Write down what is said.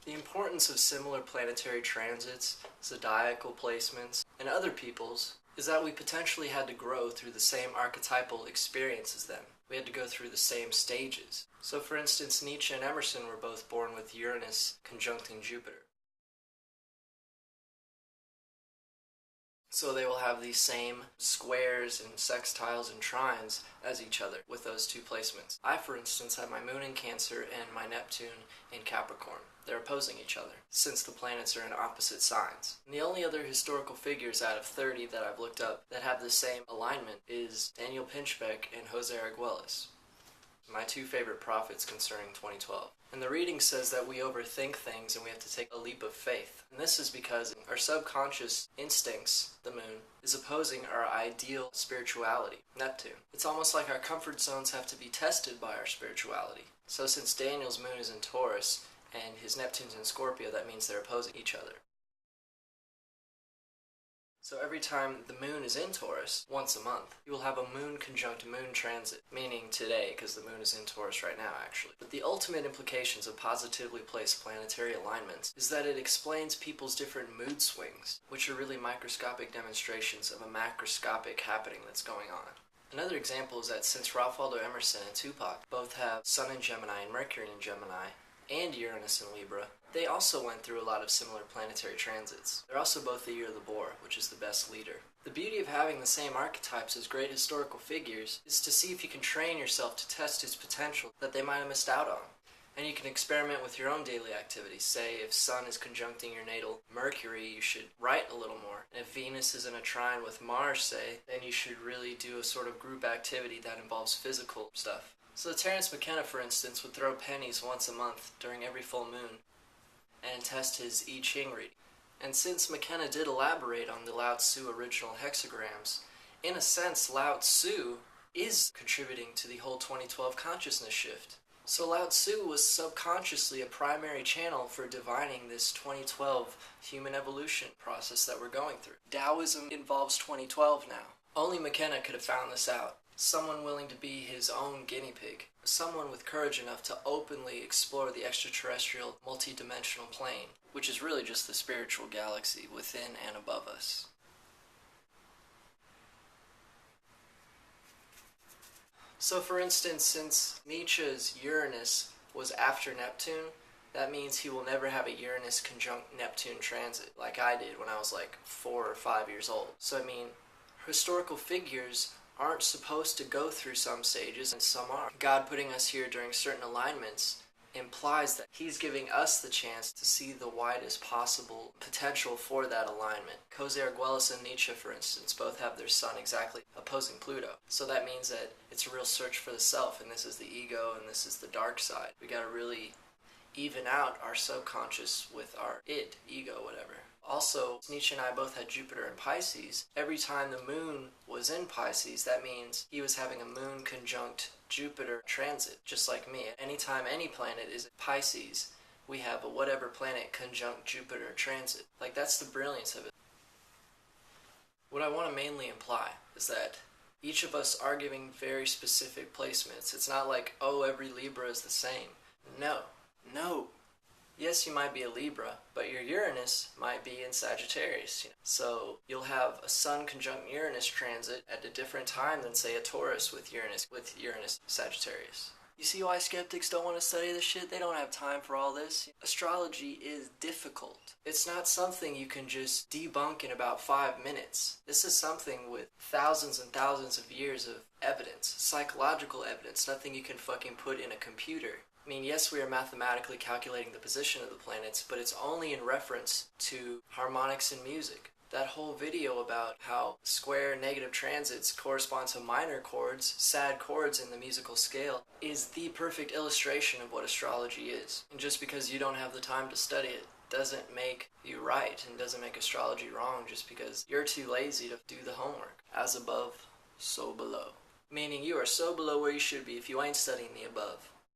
The importance of similar planetary transits, zodiacal placements, and other people's is that we potentially had to grow through the same archetypal experience as them. We had to go through the same stages. So for instance, Nietzsche and Emerson were both born with Uranus conjuncting Jupiter. So they will have these same squares and sextiles and trines as each other with those two placements. I, for instance, have my moon in Cancer and my Neptune in Capricorn. They're opposing each other, since the planets are in opposite signs. And the only other historical figures out of 30 that I've looked up that have the same alignment is Daniel Pinchbeck and Jose Arguelles, my two favorite prophets concerning 2012. And the reading says that we overthink things and we have to take a leap of faith. And this is because our subconscious instincts, the moon, is opposing our ideal spirituality, Neptune. It's almost like our comfort zones have to be tested by our spirituality. So since Daniel's moon is in Taurus and his Neptune's in Scorpio, that means they're opposing each other. So every time the moon is in Taurus, once a month, you will have a moon conjunct moon transit, meaning today, because the moon is in Taurus right now, actually. But the ultimate implications of positively placed planetary alignments is that it explains people's different mood swings, which are really microscopic demonstrations of a macroscopic happening that's going on. Another example is that since Ralph Waldo Emerson and Tupac both have Sun in Gemini and Mercury in Gemini, and Uranus in Libra, they also went through a lot of similar planetary transits. They're also both the year of the boar, which is the best leader. The beauty of having the same archetypes as great historical figures is to see if you can train yourself to test its potential that they might have missed out on. And you can experiment with your own daily activities. Say, if Sun is conjuncting your natal Mercury, you should write a little more. And if Venus is in a trine with Mars, say, then you should really do a sort of group activity that involves physical stuff. So Terence McKenna, for instance, would throw pennies once a month during every full moon and test his I Ching reading. And since McKenna did elaborate on the Lao Tzu original hexagrams, in a sense Lao Tzu is contributing to the whole 2012 consciousness shift. So Lao Tzu was subconsciously a primary channel for divining this 2012 human evolution process that we're going through. Taoism involves 2012 now. Only McKenna could have found this out. Someone willing to be his own guinea pig. Someone with courage enough to openly explore the extraterrestrial, multi-dimensional plane, which is really just the spiritual galaxy within and above us. So for instance, since Nietzsche's Uranus was after Neptune, that means he will never have a Uranus conjunct Neptune transit, like I did when I was like 4 or 5 years old. So I mean, historical figures aren't supposed to go through some stages and some are. God putting us here during certain alignments implies that he's giving us the chance to see the widest possible potential for that alignment. Jose Arguelles and Nietzsche, for instance, both have their sun exactly opposing Pluto. So that means that it's a real search for the self, and this is the ego and this is the dark side. We gotta really even out our subconscious with our id, ego, whatever. Also, Nietzsche and I both had Jupiter in Pisces. Every time the moon was in Pisces, that means he was having a moon conjunct Jupiter transit, just like me. Anytime any planet is in Pisces, we have a whatever planet conjunct Jupiter transit. Like, that's the brilliance of it. What I want to mainly imply is that each of us are giving very specific placements. It's not like, oh, every Libra is the same. No. Yes, you might be a Libra, but your Uranus might be in Sagittarius. So you'll have a Sun conjunct Uranus transit at a different time than, say, a Taurus with Uranus Sagittarius. You see why skeptics don't want to study this shit? They don't have time for all this. Astrology is difficult. It's not something you can just debunk in about 5 minutes. This is something with thousands and thousands of years of evidence, psychological evidence, nothing you can fucking put in a computer. I mean, yes, we are mathematically calculating the position of the planets, but it's only in reference to harmonics in music. That whole video about how square negative transits correspond to minor chords, sad chords in the musical scale, is the perfect illustration of what astrology is. And just because you don't have the time to study it doesn't make you right and doesn't make astrology wrong just because you're too lazy to do the homework. As above, so below. Meaning you are so below where you should be if you ain't studying the above.